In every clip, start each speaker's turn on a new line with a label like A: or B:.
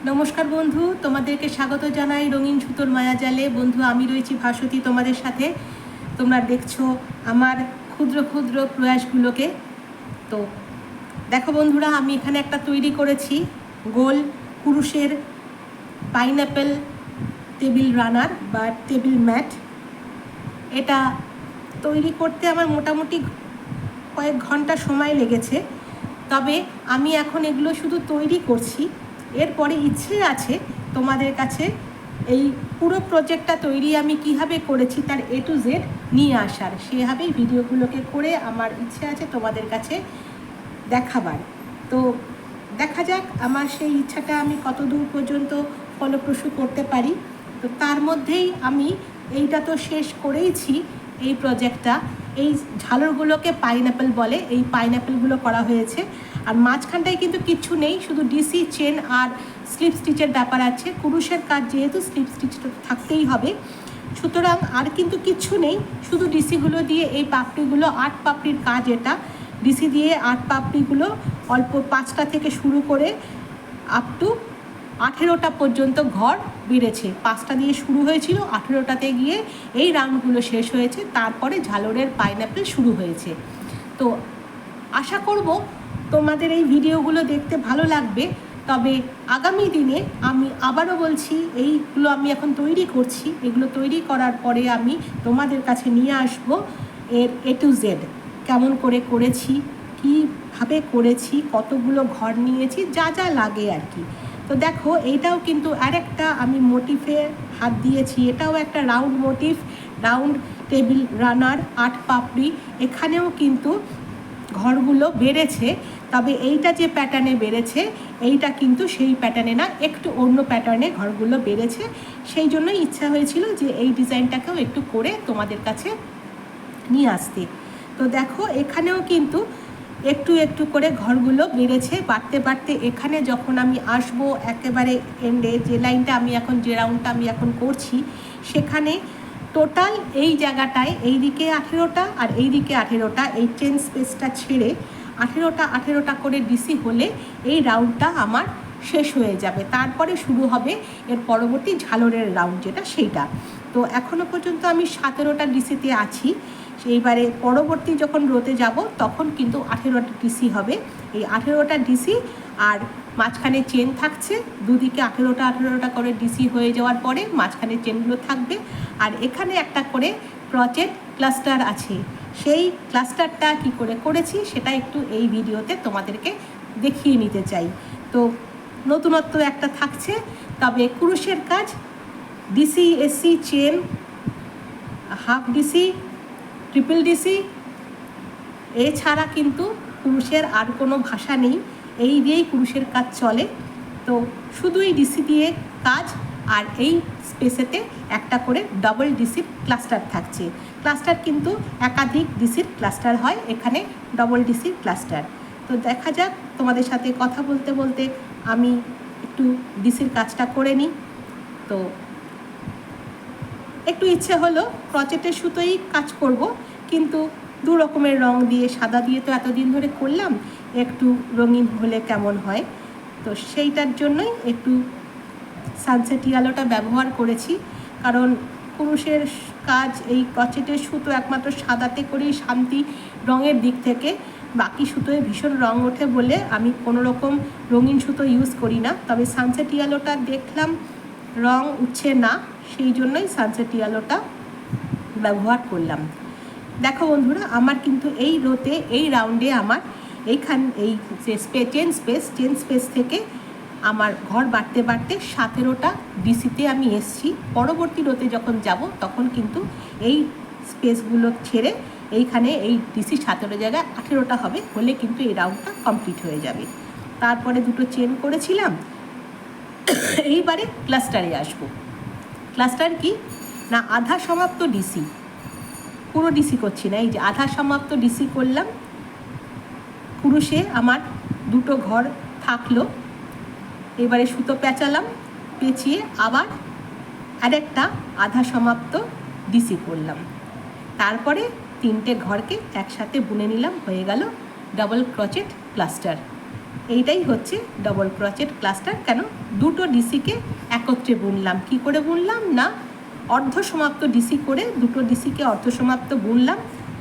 A: নমস্কার বন্ধু, তোমাদেরকে স্বাগত জানাই রঙিন সুতোর মায়াজালে। বন্ধু, আমি রয়েছি ভাস্বতী তোমাদের সাথে। তোমরা দেখছো আমার ক্ষুদ্র ক্ষুদ্র প্রয়াসগুলোকে। তো দেখো বন্ধুরা, আমি এখানে একটা তৈরি করেছি গোল পুরুষের পাইনঅ্যাপেল টেবিল রানার বা টেবিল ম্যাট। এটা তৈরি করতে আমার মোটামুটি কয়েক ঘন্টা সময় লেগেছে। তবে আমি এখন এগুলো শুধু তৈরি করছি। এরপরে ইচ্ছে আছে তোমাদের কাছে এই পুরো প্রজেক্টটা তৈরি আমি কীভাবে করেছি তার A to Z নিয়ে আসার, সেভাবেই ভিডিওগুলোকে করে আমার ইচ্ছে আছে তোমাদের কাছে দেখাবার। তো দেখা যাক আমার সেই ইচ্ছাটা আমি কত দূর পর্যন্ত ফলপ্রসূ করতে পারি। তো তার মধ্যেই আমি এইটা তো শেষ করেইছি এই প্রজেক্টটা। এই ঝালরগুলোকে পাইনঅ্যাপেল বলে, এই পাইনঅ্যাপেলগুলো করা হয়েছে। আর মাঝখানটায় কিন্তু কিচ্ছু নেই, শুধু ডিসি চেন আর স্লিপ স্টিচের ব্যাপার আছে। কুরুশের কাজ যেহেতু স্লিপ স্টিচটা থাকতেই হবে, সুতরাং আর কিন্তু কিচ্ছু নেই, শুধু ডিসিগুলো দিয়ে এই পাপড়িগুলো 8 পাপড়ির কাজ। এটা ডিসি দিয়ে 8 পাপড়িগুলো অল্প 5টা থেকে শুরু করে আপ টু 18টা পর্যন্ত ঘর বেড়েছে। 5টা দিয়ে শুরু হয়েছিল, 18টাতে গিয়ে এই রাউন্ডগুলো শেষ হয়েছে। তারপরে ঝালরের পাইনঅ্যাপেল শুরু হয়েছে। তো আশা করব তোমাদের এই ভিডিওগুলো দেখতে ভালো লাগবে। তবে আগামী দিনে আমি আবারও বলছি, এইগুলো আমি এখন তৈরি করছি, এগুলো তৈরি করার পরে আমি তোমাদের কাছে নিয়ে আসব এর A to Z, কেমন করে করেছি, কীভাবে করেছি, কতগুলো ঘর নিয়েছি, যা যা লাগে আর কি। তো দেখো, এইটাও কিন্তু আরেকটা আমি মোটিফে হাত দিয়েছি। এটাও একটা round motif, round table runner 8 পাপড়ি। এখানেও কিন্তু ঘরগুলো বেড়েছে, তবে এইটা যে প্যাটার্নে বেড়েছে এইটা কিন্তু সেই প্যাটার্নে না, একটু অন্য প্যাটার্নে ঘরগুলো বেড়েছে। সেই জন্যই ইচ্ছা হয়েছিল যে এই ডিজাইনটাকেও একটু করে তোমাদের কাছে নিয়ে আসতে। তো দেখো, এখানেও কিন্তু একটু একটু করে ঘরগুলো বেড়েছে, বাড়তে বাড়তে এখানে যখন আমি আসবো একেবারে এন্ডে, যে লাইনটা আমি এখন, যে রাউন্ডটা আমি এখন করছি, সেখানে টোটাল এই জায়গাটায় এই দিকে 18টা আর এই দিকে 18টা, এই চেন স্পেসটা ছেড়ে 18টা করে ডিসি হলে এই রাউন্ডটা আমার শেষ হয়ে যাবে। তারপরে শুরু হবে এর পরবর্তী ঝালরের রাউন্ড, যেটা সেইটা। তো এখনও পর্যন্ত আমি 17টা ডিসিতে আছি। সেইবারে পরবর্তী যখন রোতে যাব তখন কিন্তু 18টা ডিসি হবে। এই 18টা ডিসি আর মাঝখানে চেন থাকছে, দুদিকে 18টা করে ডিসি হয়ে যাওয়ার পরে মাঝখানে চেনগুলো থাকবে। আর এখানে একটা করে ক্রচেট ক্লাস্টার আছে। সেই ক্লাস্টারটা কি করে করেছি সেটা একটু এই ভিডিওতে তোমাদেরকে দেখিয়ে নিতে চাই। তো নতুনত্ব একটা থাকছে, তবে কুরুশের কাজ DC, AC, chain, half DC, triple DC, এছাড়া কিন্তু কুরুশের আর কোনো ভাষা নেই। এই দিয়েই কুরুশের কাজ চলে। তো শুধুই ডিসি দিয়ে কাজ, আর এই স্পেসেতে একটা করে ডবল ডিসির ক্লাস্টার থাকছে। ক্লাস্টার কিন্তু একাধিক ডিসির ক্লাস্টার হয়, এখানে ডবল ডিসির ক্লাস্টার। তো দেখা যাক, তোমাদের সাথে কথা বলতে বলতে আমি একটু ডিসির কাজটা করে নিই। তো একটু ইচ্ছে হলো ক্রচেটের সুতোই কাজ করব, কিন্তু দু রকমের রং দিয়ে, সাদা দিয়ে তো এতদিন ধরে করলাম, একটু রঙিন হলে কেমন হয়। তো সেইটার জন্যই একটু সানসেট ইয়েলোটা ব্যবহার করেছি, কারণ পুরুষের কাজ এই ক্রচেটের সুতো একমাত্র সাদাতে করেই শান্তি রঙের দিক থেকে। বাকি সুতোয় ভীষণ রং ওঠে বলে আমি কোনো রকম রঙিন সুতো ইউজ করি না। তবে সানসেট ইয়েলোটা দেখলাম রং উঠছে না, সেই জন্যই সানসেট ইয়েলোটা ব্যবহার করলাম। দেখো বন্ধুরা, আমার কিন্তু এই রোতে, এই রাউন্ডে আমার এই যে চেন স্পেস থেকে আমার ঘর বাড়তে বাড়তে 17টা ডিসিতে আমি এসছি। পরবর্তী রোতে যখন যাব তখন কিন্তু এই স্পেসগুলো ছেড়ে এইখানে এই ডিসি 17 জায়গায় 18টা হবে, হলে কিন্তু এই রাউন্ডটা কমপ্লিট হয়ে যাবে। তারপরে দুটো চেন করেছিলাম। এইবারে ক্লাস্টারে আসবো। ক্লাস্টার কি না, আধা সমাপ্ত ডিসি, পুরো ডিসি করছি না, এই যে আধা সমাপ্ত ডিসি করলাম। কুরুশে আমার দুটো ঘর থাকলো, এবারে সুতো পেঁচালাম, পেঁচিয়ে আবার আরেকটা আধা সমাপ্ত ডিসি করলাম। তারপরে 3টে ঘরকে একসাথে বুনে নিলাম, হয়ে গেল ডাবল ক্রচেট ক্লাস্টার। এইটাই হচ্ছে ডবল ক্রোচেট ক্লাস্টার। কেন দুটো ডিসিকে একত্রে বুনলাম, কি করে বুনলাম না অর্ধ সমাপ্ত ডিসি করে দুটো ডিসিকে অর্ধ সমাপ্ত বুনলাম,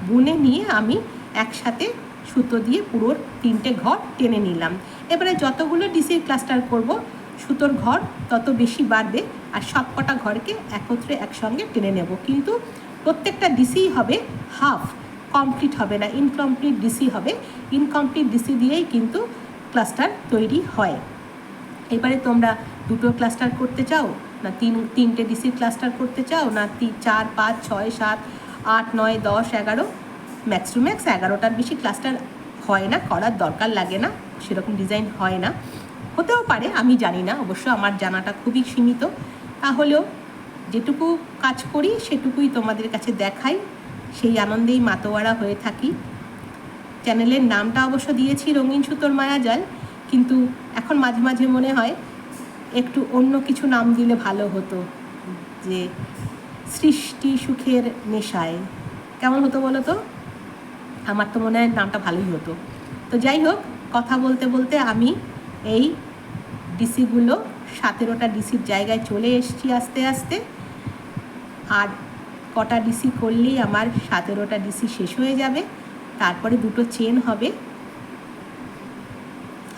A: বুনে নিয়ে আমি একসাথে সুতো দিয়ে পুরো 3টে ঘর টেনে নিলাম। এবারে যতগুলো ডিসির ক্লাস্টার করব সুতোর ঘর তত বেশি বাড়বে, আর সব কটা ঘরকে একত্রে একসঙ্গে টেনে নেব। কিন্তু প্রত্যেকটা ডিসি হবে হাফ, কমপ্লিট হবে না, ইনকমপ্লিট ডিসি হবে। ইনকমপ্লিট ডিসি দিয়েই কিন্তু ক্লাস্টার তৈরি হয়। এবারে তোমরা দুটো ক্লাস্টার করতে চাও না 3টে ডিসির ক্লাস্টার করতে চাও না 4, 5, 6, 7, 8, 9, 10, 11, ম্যাক্স টু ম্যাক্স 11টার বেশি ক্লাস্টার হয় না, করার দরকার লাগে না, সেরকম ডিজাইন হয় না, হতেও পারে আমি জানি না, অবশ্য আমার জানাটা খুবই সীমিত। তাহলেও যেটুকু কাজ করি সেটুকুই তোমাদের কাছে দেখাই, সেই আনন্দেই মাতোয়ারা হয়ে থাকি। চ্যানেলের নামটা অবশ্য দিয়েছি রঙিন সুতোর মায়াজাল, কিন্তু এখন মাঝে মাঝে মনে হয় একটু অন্য কিছু নাম দিলে ভালো হতো, যে সৃষ্টি সুখের নেশায়, কেমন হতো বলো তো? আমার তো মনে হয় নামটা ভালোই হতো। তো যাই হোক, কথা বলতে বলতে আমি এই ডিসিগুলো 17টা ডিসির জায়গায় চলে এসেছি আস্তে আস্তে। আর কটা ডিসি করলেই আমার 17টা ডিসি শেষ হয়ে যাবে, তারপরে দুটো চেন হবে,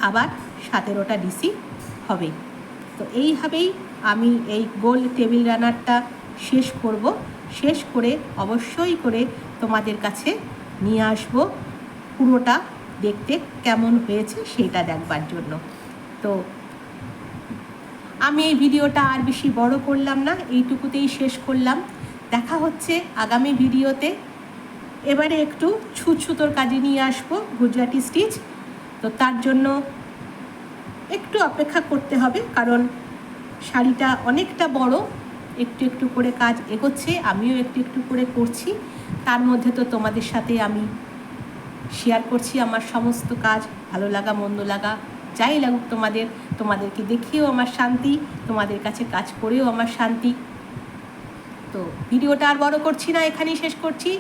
A: আবার 17টা ডিসি হবে। তো এইভাবেই আমি এই গোল টেবিল রানারটা শেষ করব। শেষ করে অবশ্যই করে তোমাদের কাছে নিয়ে আসব পুরোটা দেখতে কেমন হয়েছে সেটা দেখবার জন্য। তো আমি এই ভিডিওটা আর বেশি বড় করলাম না, এইটুকুতেই শেষ করলাম। দেখা হচ্ছে আগামী ভিডিওতে। এবারে একটু ছুঁচ সুতোর কাজে নিয়ে আসবো, গুজরাটি স্টিচ। তো তার জন্য একটু অপেক্ষা করতে হবে, কারণ শাড়িটা অনেকটা বড়, একটু একটু করে কাজ এগোচ্ছে, আমিও একটু একটু করে করছি। তার মধ্যে তো তোমাদের সাথে আমি শেয়ার করছি আমার সমস্ত কাজ, ভালো লাগা মন্দ লাগা যাই লাগুক তোমাদেরকে দেখিয়েও আমার শান্তি, তোমাদের কাছে কাজ করেও আমার শান্তি। তো ভিডিওটা আর বড় করছি না, এখানেই শেষ করছি।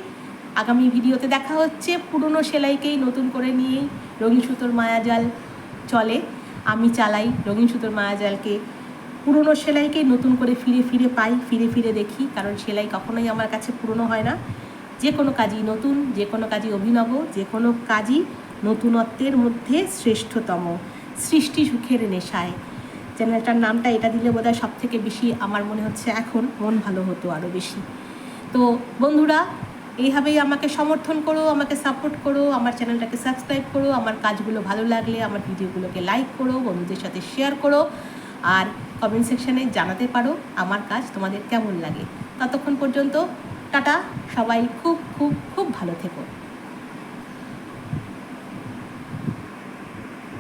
A: আগামী ভিডিওতে দেখা হচ্ছে। পুরনো সেলাইকেই নতুন করে নিয়েই রঙিন সুতোর মায়াজাল চলে, আমি চালাই রঙিন সুতোর মায়াজালকে। পুরনো সেলাইকেই নতুন করে ফিরে ফিরে পাই, ফিরে ফিরে দেখি, কারণ সেলাই কখনোই আমার কাছে পুরনো হয় না। যে কোনো কাজই নতুন, যে কোনো কাজই অভিনব, যে কোনো কাজই নতুনত্বের মধ্যে শ্রেষ্ঠতম। সৃষ্টি সুখের নেশায় চ্যানেলটার নামটা এটা দিলে বোধহয় সব থেকে বেশি আমার মনে হচ্ছে এখন মন ভালো হতো আরও বেশি। তো বন্ধুরা, এইভাবেই আমাকে সমর্থন করো, আমাকে সাপোর্ট করো, আমার চ্যানেলটাকে সাবস্ক্রাইব করো, আমার কাজগুলো ভালো লাগলে আমার ভিডিওগুলোকে লাইক করো, বন্ধুদের সাথে শেয়ার করো, আর কমেন্ট সেকশানে জানাতে পারো আমার কাজ তোমাদের কেমন লাগে। ততক্ষণ পর্যন্ত টাটা, সবাই খুব খুব খুব ভালো থেকো।